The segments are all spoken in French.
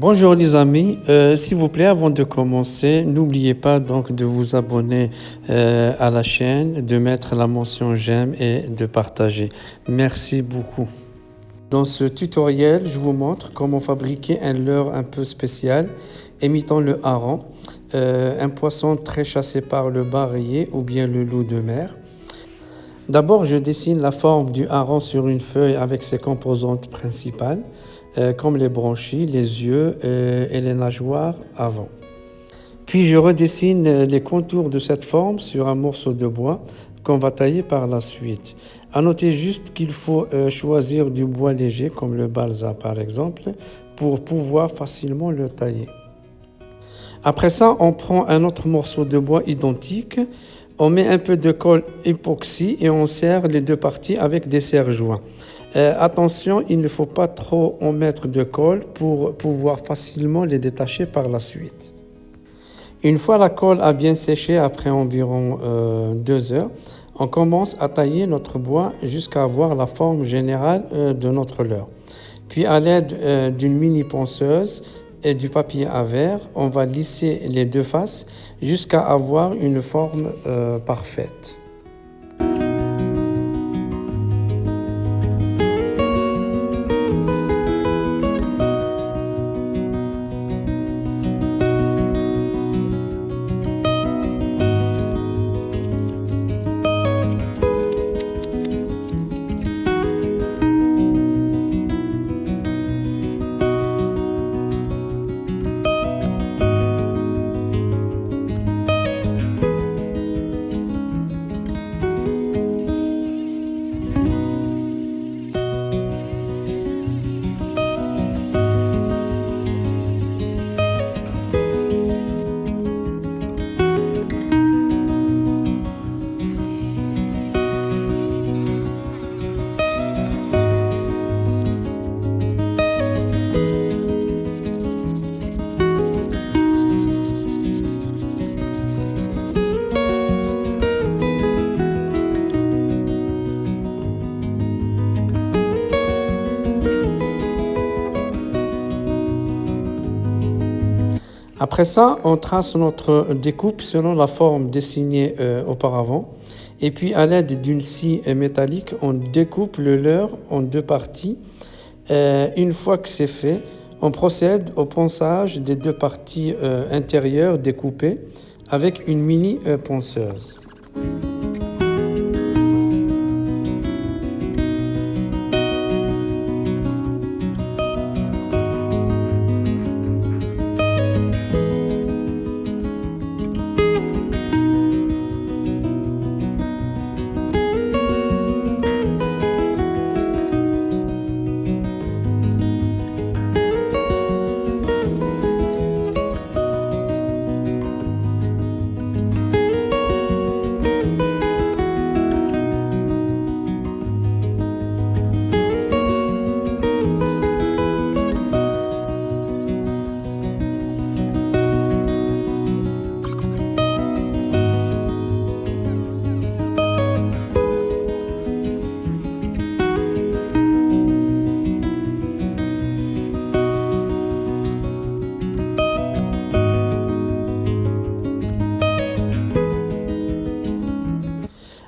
Bonjour les amis. S'il vous plaît, avant de commencer, n'oubliez pas donc de vous abonner à la chaîne, de mettre la mention j'aime et de partager. Merci beaucoup. Dans ce tutoriel, je vous montre comment fabriquer un leurre un peu spécial imitant le hareng, un poisson très chassé par le bar rayé ou bien le loup de mer. D'abord, je dessine la forme du hareng sur une feuille avec ses composantes principales, comme les branchies, les yeux et les nageoires avant. Puis je redessine les contours de cette forme sur un morceau de bois qu'on va tailler par la suite. À noter juste qu'il faut choisir du bois léger, comme le balsa par exemple, pour pouvoir facilement le tailler. Après ça, on prend un autre morceau de bois identique, on met un peu de colle époxy et on serre les deux parties avec des serre-joints. Attention, il ne faut pas trop en mettre de colle pour pouvoir facilement les détacher par la suite. Une fois la colle a bien séché après environ 2 heures, on commence à tailler notre bois jusqu'à avoir la forme générale de notre leurre. Puis à l'aide d'une mini ponceuse et du papier à verre, on va lisser les deux faces jusqu'à avoir une forme parfaite. Après ça, on trace notre découpe selon la forme dessinée auparavant. Et puis, à l'aide d'une scie métallique, on découpe le leurre en deux parties. Une fois que c'est fait, on procède au ponçage des deux parties intérieures découpées avec une mini ponceuse.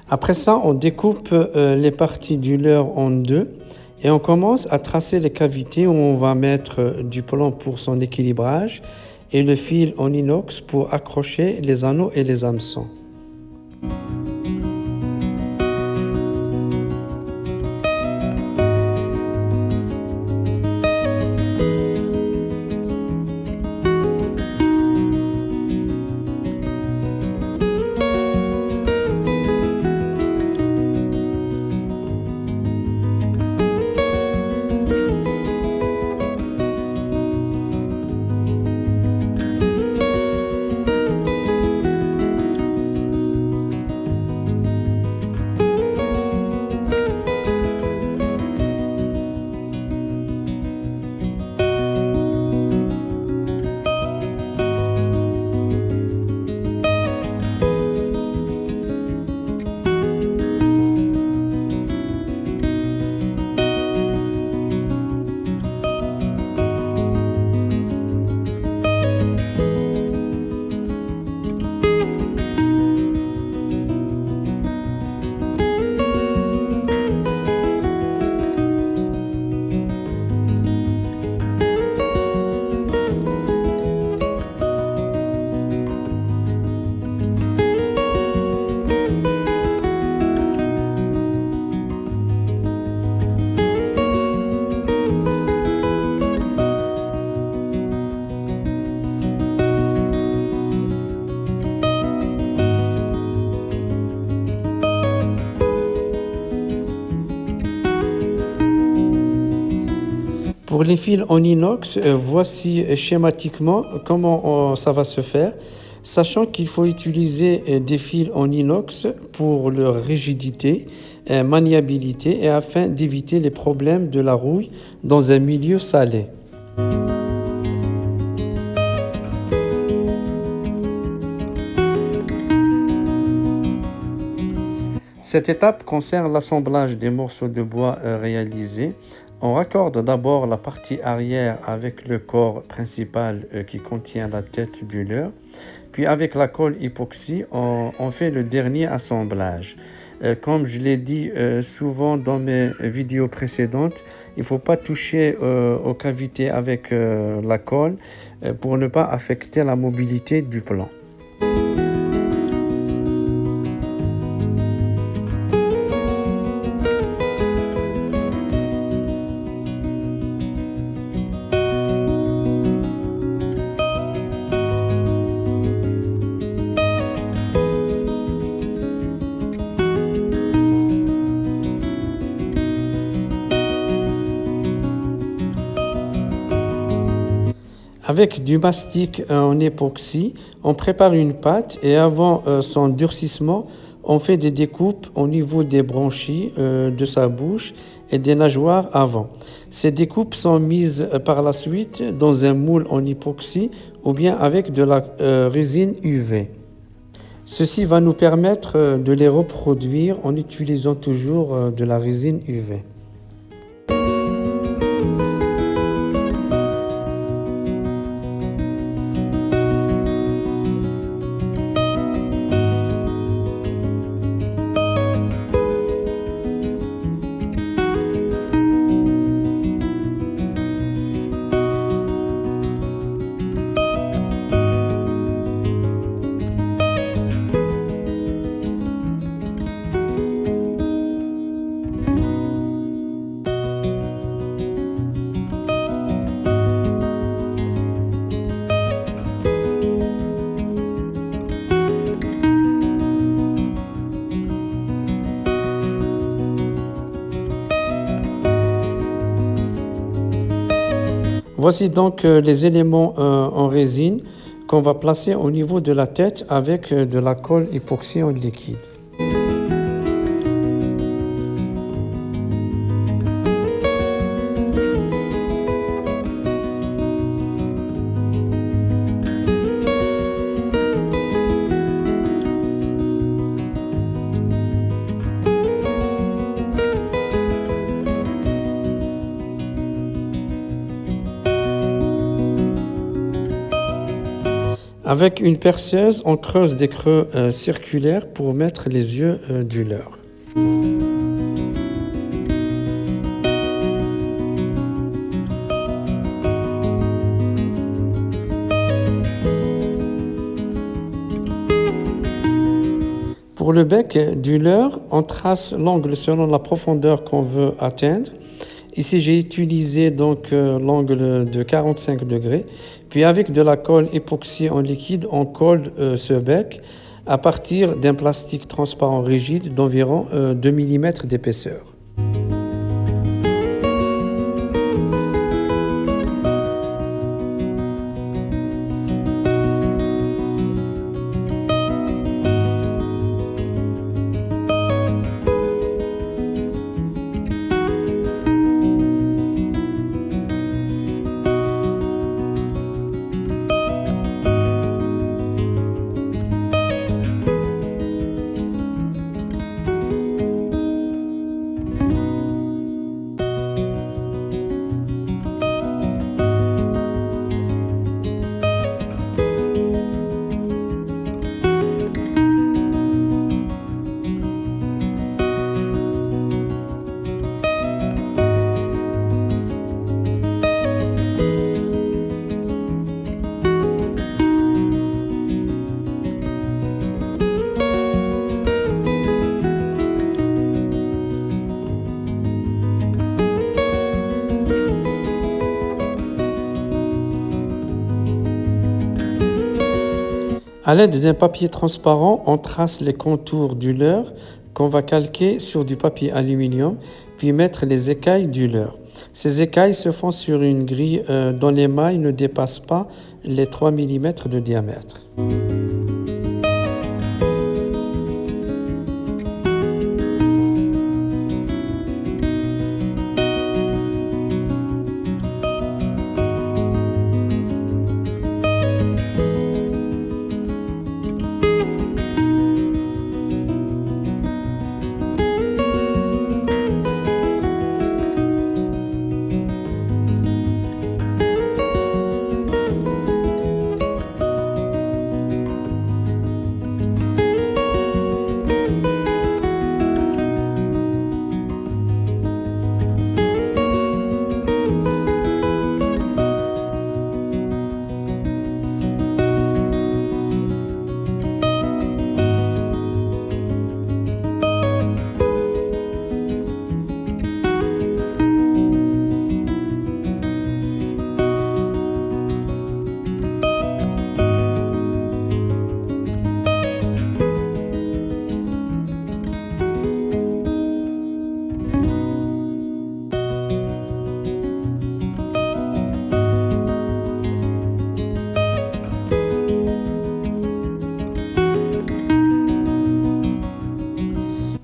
Après ça, on découpe les parties du leurre en deux et on commence à tracer les cavités où on va mettre du plomb pour son équilibrage et le fil en inox pour accrocher les anneaux et les hameçons. Pour les fils en inox, voici schématiquement comment ça va se faire, sachant qu'il faut utiliser des fils en inox pour leur rigidité, maniabilité et afin d'éviter les problèmes de la rouille dans un milieu salé. Cette étape concerne l'assemblage des morceaux de bois réalisés. On raccorde d'abord la partie arrière avec le corps principal qui contient la tête du leurre. Puis avec la colle époxy, on fait le dernier assemblage. Comme je l'ai dit souvent dans mes vidéos précédentes, il ne faut pas toucher aux cavités avec la colle pour ne pas affecter la mobilité du plan. Avec du mastic en époxy, on prépare une pâte et avant son durcissement, on fait des découpes au niveau des branchies de sa bouche et des nageoires avant. Ces découpes sont mises par la suite dans un moule en époxy ou bien avec de la résine UV. Ceci va nous permettre de les reproduire en utilisant toujours de la résine UV. Voici donc les éléments en résine qu'on va placer au niveau de la tête avec de la colle époxy en liquide. Avec une perceuse, on creuse des creux circulaires pour mettre les yeux du leurre. Pour le bec du leurre, on trace l'angle selon la profondeur qu'on veut atteindre. Ici, j'ai utilisé donc l'angle de 45 degrés. Puis avec de la colle époxy en liquide, on colle ce bec à partir d'un plastique transparent rigide d'environ 2 mm d'épaisseur. À l'aide d'un papier transparent, on trace les contours du leurre qu'on va calquer sur du papier aluminium, puis mettre les écailles du leurre. Ces écailles se font sur une grille dont l'émail ne dépasse pas les 3 millimètres de diamètre.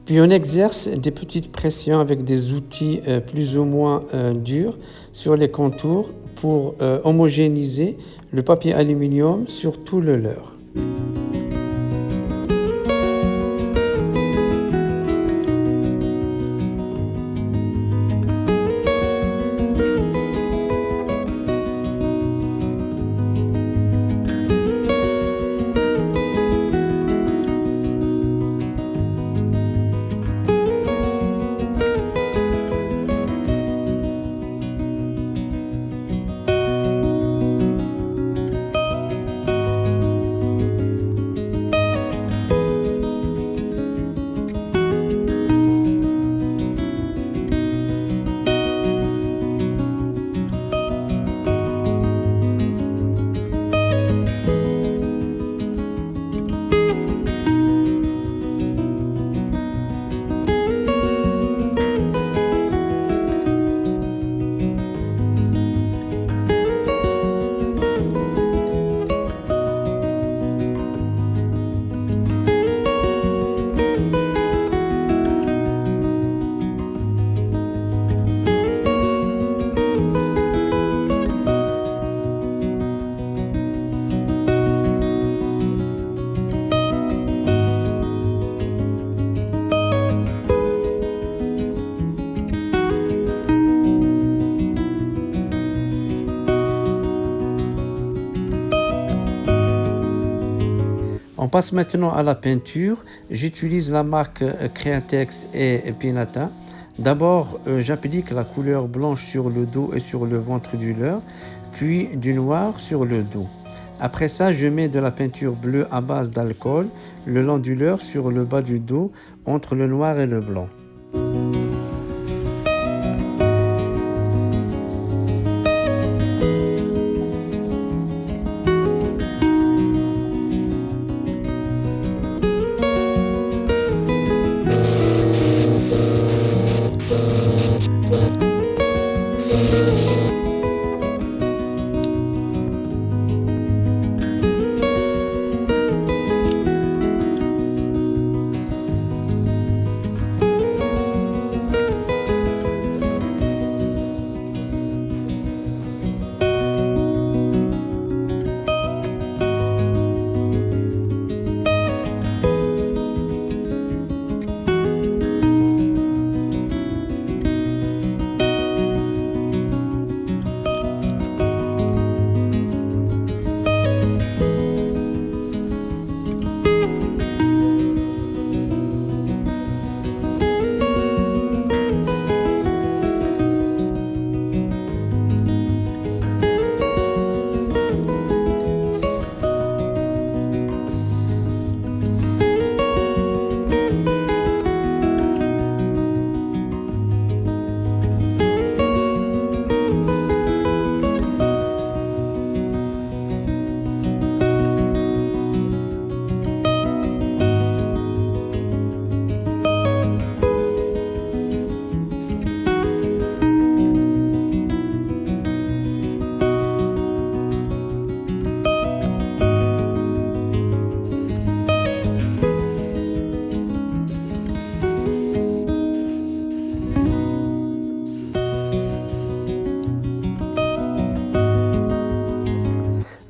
Puis on exerce des petites pressions avec des outils plus ou moins durs sur les contours pour homogénéiser le papier aluminium sur tout le leurre. On passe maintenant à la peinture. J'utilise la marque Createx et Pinata. D'abord, j'applique la couleur blanche sur le dos et sur le ventre du leurre, puis du noir sur le dos. Après ça, je mets de la peinture bleue à base d'alcool le long du leurre sur le bas du dos, entre le noir et le blanc.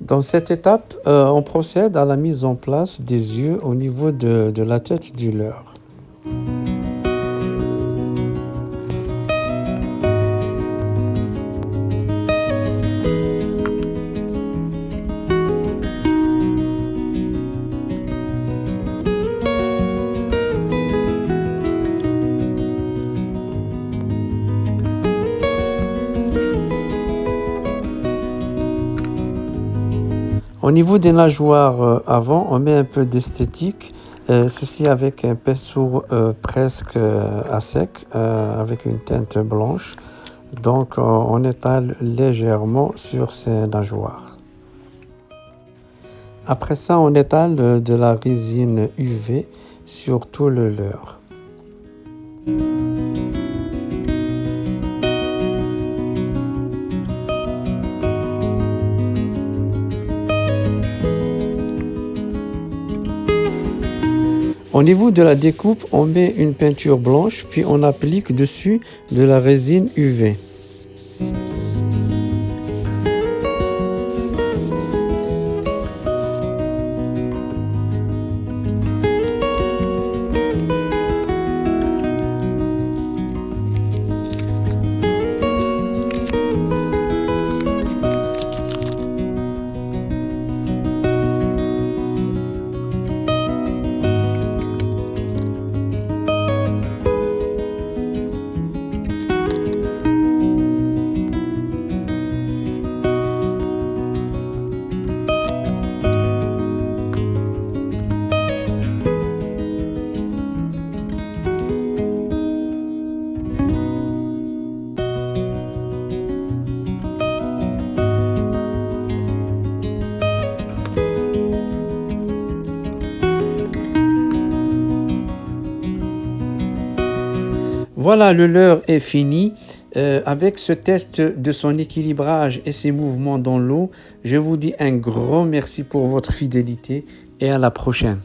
Dans cette étape, on procède à la mise en place des yeux au niveau de la tête du leurre. Au niveau des nageoires avant, on met un peu d'esthétique, ceci avec un pinceau presque à sec, avec une teinte blanche. Donc on étale légèrement sur ces nageoires. Après ça, on étale de la résine UV sur tout le leurre. Au niveau de la découpe, on met une peinture blanche, puis on applique dessus de la résine UV. Voilà, le leurre est fini. Avec ce test de son équilibrage et ses mouvements dans l'eau, je vous dis un grand merci pour votre fidélité et à la prochaine.